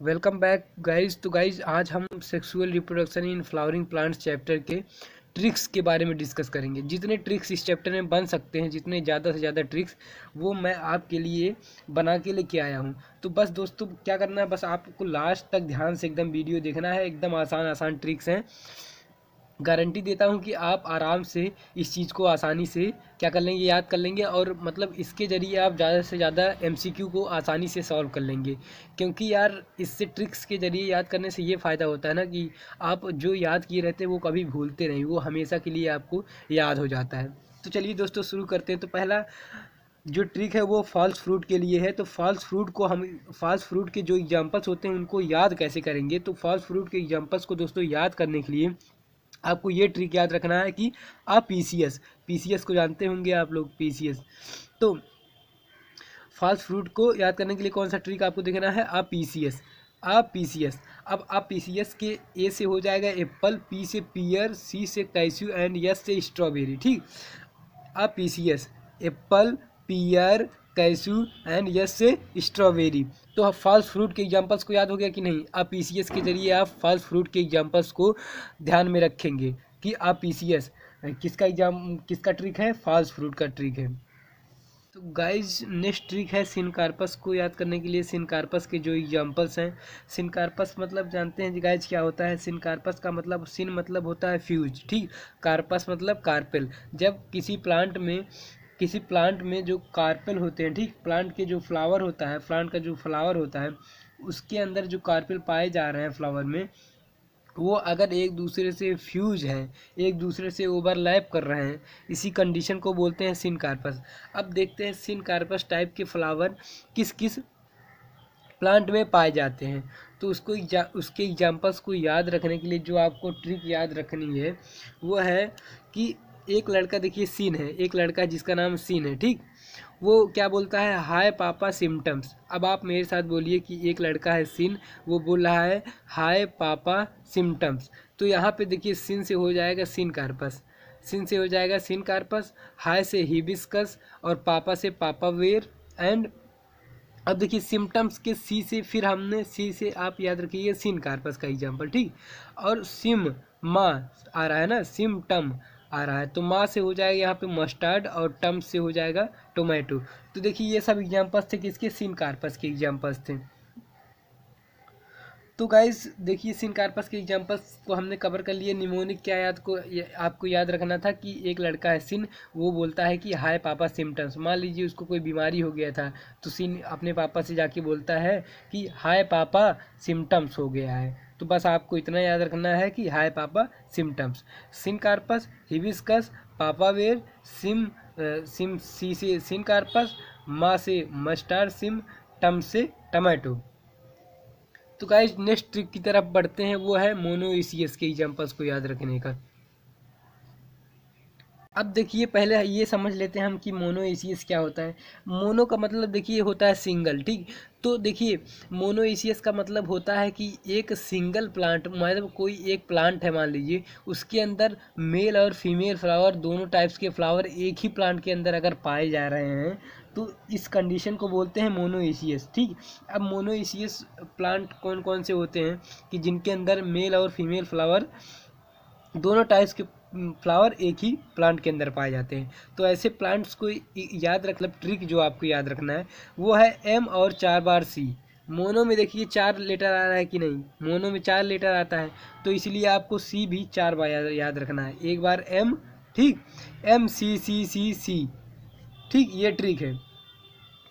Welcome back guys. तो guys आज हम sexual reproduction in flowering plants chapter के ट्रिक्स के बारे में डिस्कस करेंगे। जितने ट्रिक्स इस चैप्टर में बन सकते हैं, जितने ज़्यादा से ज़्यादा ट्रिक्स, वो मैं आपके लिए बना के लेके आया हूँ। तो बस दोस्तों क्या करना है, बस आपको लास्ट तक ध्यान से एकदम वीडियो देखना है। एकदम आसान आसान ट्रिक्स हैं। गारंटी देता हूँ कि आप आराम से इस चीज़ को आसानी से क्या कर लेंगे, याद कर लेंगे। और मतलब इसके ज़रिए आप ज़्यादा से ज़्यादा एमसीक्यू को आसानी से सॉल्व कर लेंगे। क्योंकि यार इससे ट्रिक्स के ज़रिए याद करने से ये फ़ायदा होता है ना कि आप जो याद किए रहते हैं वो कभी भूलते नहीं, वो हमेशा के लिए आपको याद हो जाता है। तो चलिए दोस्तों शुरू करते हैं। तो पहला जो ट्रिक है वो फॉल्स फ्रूट के लिए है। तो फॉल्स फ्रूट के जो एग्जांपल्स होते हैं उनको याद कैसे करेंगे। तो फॉल्स फ्रूट के एग्जांपल्स को दोस्तों याद करने के लिए आपको ये ट्रिक याद रखना है कि आप पीसीएस को जानते होंगे आप लोग, पीसीएस। तो फॉल्स फ्रूट को याद करने के लिए कौन सा ट्रिक आपको देखना है, आप पीसीएस। अब आप पीसीएस के ए से हो जाएगा एप्पल, पी से पियर, सी से कैस्यू एंड यस से स्ट्रॉबेरी। ठीक, आप PCS apple, pear, cashew and S से स्ट्रॉबेरी। तो आप फॉल्स फ्रूट के एग्जांपल्स को याद हो गया कि नहीं। आप पीसीएस के जरिए आप फॉल्स फ्रूट के एग्जांपल्स को ध्यान में रखेंगे कि आप पीसीएस किसका ट्रिक है, फॉल्स फ्रूट का ट्रिक है। तो गाइज नेक्स्ट ट्रिक है सिनकार्पस को याद करने के लिए। सिनकार्पस के जो एग्जांपल्स हैं, सिनकार्पस मतलब जानते हैं गाइज क्या होता है। सिनकार्पस का मतलब, सिन मतलब होता है फ्यूज, ठीक। कार्पस मतलब कार्पेल। जब किसी प्लांट में जो कार्पेल होते हैं, ठीक, प्लांट के जो फ्लावर होता है, प्लांट का जो फ्लावर होता है उसके अंदर जो कार्पेल पाए जा रहे हैं फ्लावर में, वो अगर एक दूसरे से फ्यूज हैं, एक दूसरे से ओवरलैप कर रहे हैं, इसी कंडीशन को बोलते हैं सिनकार्पस। अब देखते हैं सिनकार्पस टाइप के फ्लावर किस किस प्लांट में पाए जाते हैं। तो उसके एग्जांपल्स को याद रखने के लिए जो आपको ट्रिक याद रखनी है वो है कि एक लड़का, देखिए सीन है, एक लड़का जिसका नाम सीन है, ठीक। वो क्या बोलता है, हाय पापा सिम्टम्स। अब आप मेरे साथ बोलिए कि एक लड़का है सीन, वो बोल रहा है हाय पापा सिम्टम्स। तो यहाँ पे देखिए सिन से हो जाएगा सिन कार्पस, हाय से हिबिस्कस और पापा से पापा वेयर। एंड अब देखिए सिम्टम्स के सी से, फिर हमने सी से आप याद रखिए सिन कार्पस का एग्जाम्पल, ठीक। और सिम माँ आ रहा है ना, सिमटम आ रहा है, तो माँ से हो जाएगा यहाँ पे मस्टर्ड और टम से हो जाएगा टोमेटो। तो देखिए ये सब एग्जाम्पल्स थे किसके, सिन कार्पस के एग्जाम्पल्स थे। तो गाइस देखिए सिनकार्पस के एग्जांपल्स को हमने कवर कर लिए। निमोनिक क्या आपको याद रखना था कि एक लड़का है सिन, वो बोलता है कि हाय पापा सिम्टम्स। मान लीजिए उसको कोई बीमारी हो गया था, तो सिन अपने पापा से जाके बोलता है कि हाय पापा सिम्टम्स हो गया है। तो बस आपको इतना याद रखना है कि हाय पापा सिम्टम्स। सिनकार्पस, हिबिस्कस, पापा वेर, सिम सी से सिनकार्पस, माँ से मस्टार्ड, सिम टम से टमाटो। तो गाइस नेक्स्ट ट्रिक की तरफ बढ़ते हैं, वो है मोनोइसियस के एग्जांपल्स को याद रखने का। अब देखिए पहले ये समझ लेते हैं हम कि मोनोइसियस क्या होता है। मोनो का मतलब देखिए होता है सिंगल, ठीक। तो देखिए मोनोइसियस का मतलब होता है कि एक सिंगल प्लांट, मतलब कोई एक प्लांट है मान लीजिए, उसके अंदर मेल और फीमेल फ्लावर, दोनों टाइप्स के फ्लावर एक ही प्लांट के अंदर अगर पाए जा रहे हैं, तो इस कंडीशन को बोलते हैं मोनोइसियस, ठीक। अब मोनोइसियस प्लांट कौन कौन से होते हैं कि जिनके अंदर मेल और फीमेल फ्लावर, दोनों टाइप्स के फ्लावर एक ही प्लांट के अंदर पाए जाते हैं। तो ऐसे प्लांट्स को याद रख, मतलब ट्रिक जो आपको याद रखना है वो है एम और 4 बार सी। मोनो में देखिए 4 लेटर आ रहा है कि नहीं, मोनो में 4 लेटर आता है, तो इसलिए आपको सी भी 4 बार याद रखना है। एक बार एम, ठीक, एम सी सी सी सी, ठीक, ये ट्रिक है।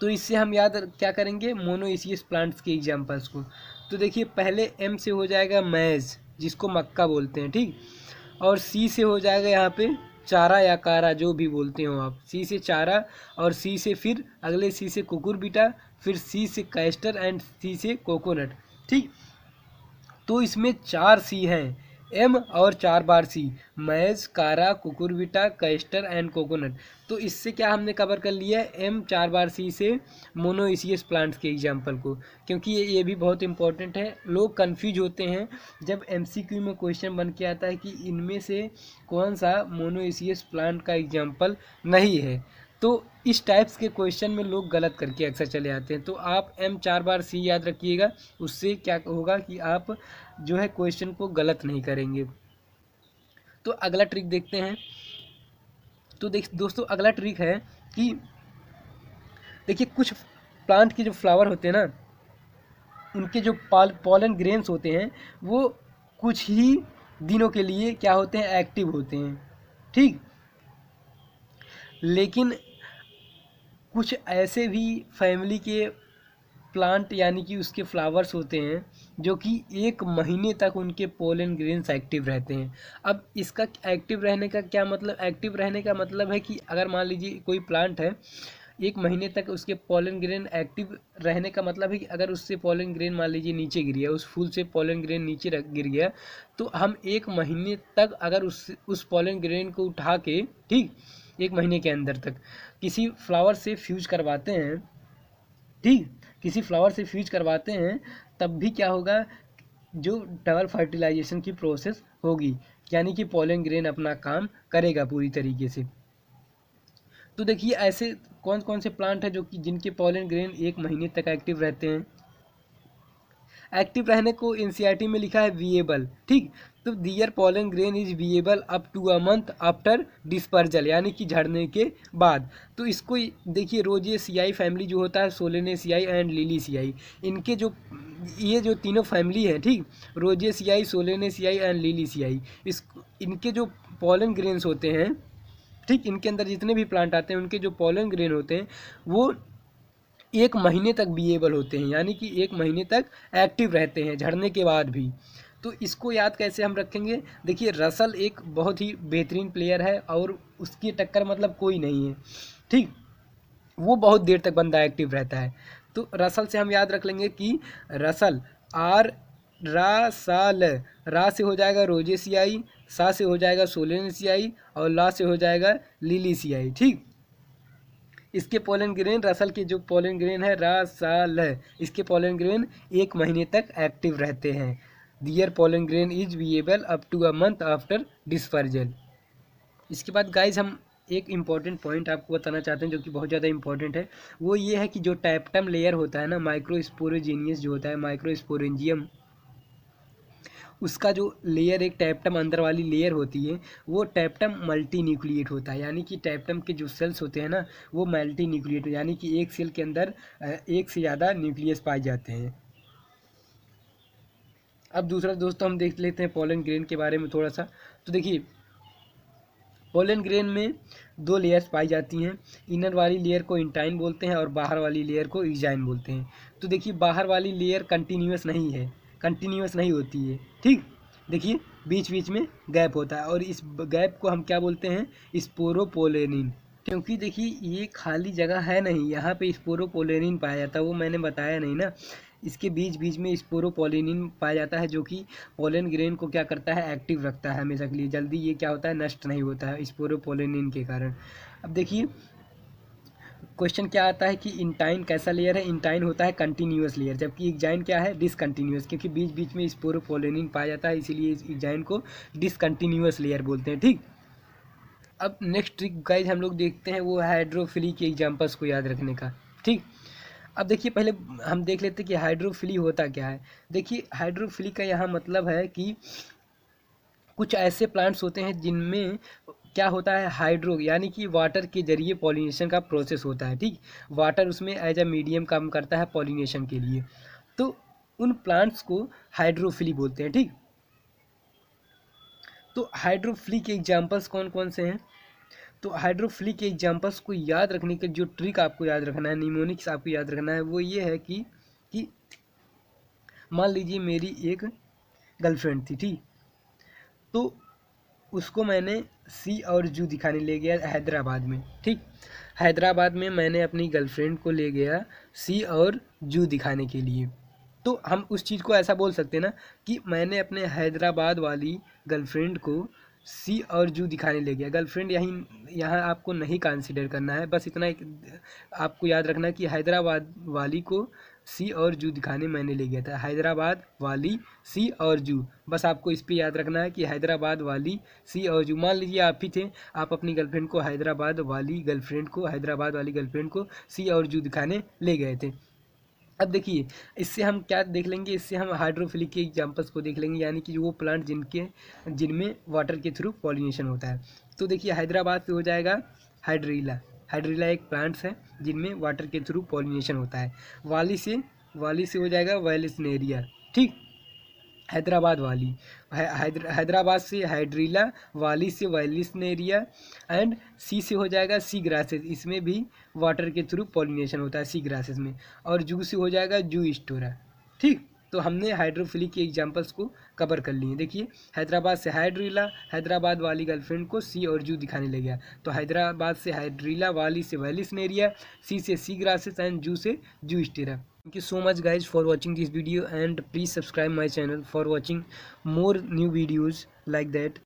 तो इससे हम याद क्या करेंगे, मोनोइसियस प्लांट्स के एग्जांपल्स को। तो देखिए पहले एम से हो जाएगा मैज, जिसको मक्का बोलते हैं, ठीक। और सी से हो जाएगा यहाँ पे चारा या कारा, जो भी बोलते हो आप, सी से चारा, और सी से फिर अगले सी से कुकुरबिटा, फिर सी से कैस्टर एंड सी से कोकोनट, ठीक। तो इसमें 4 सी हैं, एम और 4 बार सी, मैज, कारा, कुकुरबिटा, कैस्टर एंड कोकोनट। तो इससे क्या हमने कवर कर लिया है, एम 4 बार सी से मोनोइसियस प्लांट्स के एग्जाम्पल को। क्योंकि ये भी बहुत इंपॉर्टेंट है, लोग कंफ्यूज होते हैं जब एमसीक्यू में क्वेश्चन बन के आता है कि इनमें से कौन सा मोनोइसियस प्लांट का एग्जाम्पल नहीं है। तो इस टाइप्स के क्वेश्चन में लोग गलत करके अक्सर चले आते हैं। तो आप M 4 बार C याद रखिएगा, उससे क्या होगा कि आप जो है क्वेश्चन को गलत नहीं करेंगे। तो अगला ट्रिक देखते हैं। तो दोस्तों अगला ट्रिक है कि देखिए कुछ प्लांट के जो फ्लावर होते हैं ना, उनके जो पॉलन ग्रेन्स होते हैं वो कुछ ही दिनों के लिए क्या होते हैं, एक्टिव होते हैं, ठीक। लेकिन कुछ ऐसे भी फैमिली के प्लांट यानी कि उसके फ्लावर्स होते हैं जो कि 1 महीने तक उनके पोलन ग्रेन्स एक्टिव रहते हैं। अब इसका एक्टिव रहने का क्या मतलब, एक्टिव रहने का मतलब है कि अगर मान लीजिए कोई प्लांट है, 1 महीने तक उसके पोलन ग्रेन एक्टिव रहने का मतलब है कि अगर उससे पोलन ग्रेन मान लीजिए नीचे गिर गया, उस फूल से पोलन ग्रेन नीचे गिर गया, तो हम 1 महीने तक अगर उस पोलन ग्रेन को उठा के, ठीक, 1 महीने के अंदर तक किसी फ्लावर से फ्यूज करवाते हैं, ठीक, किसी फ्लावर से फ्यूज करवाते हैं, तब भी क्या होगा, जो डबल फर्टिलाइजेशन की प्रोसेस होगी, यानी कि पोलन ग्रेन अपना काम करेगा पूरी तरीके से। तो देखिए ऐसे कौन कौन से प्लांट हैं जो कि जिनके पोलन ग्रेन 1 महीने तक एक्टिव रहते हैं। एक्टिव रहने को एनसीईआरटी में लिखा है विएबल, ठीक। तो their pollen grain is viable up to a month after dispersal, यानी कि झड़ने के बाद। तो इसको देखिए रोजेसियाई फैमिली जो होता है, सोलेनेसियाई एंड लिलीसियाई, इनके जो ये जो तीनों फैमिली है, ठीक, रोजेसियाई, सोलेनेसियाई एंड लिलीसियाई, इनके जो पोलन ग्रेन्स होते हैं, ठीक, इनके अंदर जितने भी प्लांट आते हैं उनके जो पोलन ग्रेन होते हैं वो 1 महीने तक विएबल होते हैं, यानी कि 1 महीने तक एक्टिव रहते हैं झड़ने के बाद भी। तो इसको याद कैसे हम रखेंगे, देखिए रसल एक बहुत ही बेहतरीन प्लेयर है और उसकी टक्कर मतलब कोई नहीं है, ठीक, वो बहुत देर तक बंदा एक्टिव रहता है। तो रसल से हम याद रख लेंगे कि रसल रा से हो जाएगा रोजेसियाई, सा से हो जाएगा सोलेनेसियाई और ला से हो जाएगा लिलीसियाई, ठीक। इसके पोलन ग्रेन, रसल के जो पोलन ग्रेन है रसल, इसके पोलन ग्रेन 1 महीने तक एक्टिव रहते हैं। Their pollen grain is viable up to a month after dispersal. इसके बाद गाइज हम एक इम्पॉर्टेंट पॉइंट आपको बताना चाहते हैं जो कि बहुत ज़्यादा इंपॉर्टेंट है। वो ये है कि जो टैप्टम लेयर होता है ना, माइक्रोस्पोरोजीनियस जो होता है, माइक्रोस्पोरेंजियम, उसका जो लेयर, एक टैप्टम अंदर वाली लेयर होती है, वो टैप्टम मल्टी न्यूक्लिएट होता है, यानी कि टैप्टम के जो सेल्स होते हैं ना वो मल्टी न्यूक्लिएट, यानी कि एक सेल के अंदर एक से ज़्यादा न्यूक्लियस पाए जाते हैं। अब दूसरा दोस्तों हम देख लेते हैं पोलन ग्रेन के बारे में थोड़ा सा। तो देखिए पोलन ग्रेन में 2 लेयर्स पाई जाती हैं, इनर वाली लेयर को इंटाइन बोलते हैं और बाहर वाली लेयर को इजाइन बोलते हैं। तो देखिए बाहर वाली लेयर कंटिन्यूस नहीं है, कंटिन्यूस नहीं होती है, ठीक। देखिए बीच बीच में गैप होता है और इस गैप को हम क्या बोलते हैं, स्पोरोपोलेनिन। क्योंकि देखिए ये खाली जगह है नहीं, यहाँ पे स्पोरोपोलेनिन पाया जाता है, वो मैंने बताया नहीं ना, इसके बीच बीच में स्पोरोपोलेनिन पाया जाता है जो कि पोलन ग्रेन को क्या करता है, एक्टिव रखता है हमेशा के लिए, जल्दी ये क्या होता है, नष्ट नहीं होता है स्पोरोपोलेनिन के कारण। अब देखिए क्वेश्चन क्या आता है कि इंटाइन कैसा लेयर है, इंटाइन होता है कंटिन्यूस लेयर, जबकि इक्जाइन क्या है, डिसकंटिन्यूस, क्योंकि बीच बीच में स्पोरोपोलेनिन पाया जाता है इसीलिए इस इक्जाइन को डिसकंटिन्यूस लेयर बोलते हैं, ठीक। अब नेक्स्ट ट्रिक गाइज हम लोग देखते हैं वो हाइड्रोफिली के एग्जाम्पल्स को याद रखने का, ठीक। अब देखिए पहले हम देख लेते हैं कि हाइड्रोफिली होता क्या है। देखिए हाइड्रोफिली का यहाँ मतलब है कि कुछ ऐसे प्लांट्स होते हैं जिनमें क्या होता है, हाइड्रो यानी कि वाटर के जरिए पॉलिनेशन का प्रोसेस होता है, ठीक। वाटर उसमें एज अ मीडियम काम करता है पॉलिनेशन के लिए, तो उन प्लांट्स को हाइड्रोफिली बोलते हैं, ठीक। तो हाइड्रोफिली के एग्जाम्पल्स कौन कौन से हैं, तो हाइड्रोफिली के एग्जाम्पल्स को याद रखने का जो ट्रिक आपको याद रखना है, निमोनिक्स आपको याद रखना है, वो ये है कि मान लीजिए मेरी एक गर्लफ्रेंड थी, ठीक। तो उसको मैंने सी और जू दिखाने ले गया हैदराबाद में, ठीक। हैदराबाद में मैंने अपनी गर्लफ्रेंड को ले गया सी और जू दिखाने के लिए। तो हम उस चीज़ को ऐसा बोल सकते हैं ना कि मैंने अपने हैदराबाद वाली गर्लफ्रेंड को सी और जू दिखाने ले गया। गर्लफ्रेंड यहाँ आपको नहीं कंसीडर करना है, बस इतना आपको याद रखना है कि हैदराबाद वाली को सी और जू दिखाने मैंने ले गया था। हैदराबाद वाली सी और जू, बस आपको इस पे याद रखना है कि हैदराबाद वाली सी और जू। मान लीजिए आप ही थे, आप अपनी गर्लफ्रेंड को हैदराबाद वाली गर्लफ्रेंड को सी और जू दिखाने ले गए थे। अब देखिए, इससे हम क्या देख लेंगे, इससे हम हाइड्रोफिलिक के एग्जांपल्स को देख लेंगे, यानी कि वो प्लांट जिनमें वाटर के थ्रू पॉलिनेशन होता है। तो देखिए, हैदराबाद से हो जाएगा हाइड्रीला। हाइड्रीला एक प्लांट्स है जिनमें वाटर के थ्रू पॉलिनेशन होता है। वाली से हो जाएगा वेलिस्नेरिया। ठीक, हैदराबाद वाली, हैदराबाद से हाइड्रीला, वाली से वेलिस्नेरिया, एंड सी से हो जाएगा सी ग्रासेस, इसमें भी वाटर के थ्रू पॉलिनेशन होता है सी ग्रासेस में। और जू से हो जाएगा जू स्टोरा। ठीक, तो हमने हाइड्रोफिलिक के एग्जांपल्स को कवर कर लिए। देखिए, हैदराबाद से हाइड्रीला, हैदराबाद वाली गर्लफ्रेंड को सी और जू दिखाने लग गया, तो हैदराबाद से हाइड्रीला, वाली से वेलिस्नेरिया, सी से सी ग्रासेस एंड जू से जू स्टेरा। Thank you so much guys for watching this video, and please subscribe my channel for watching more new videos like that.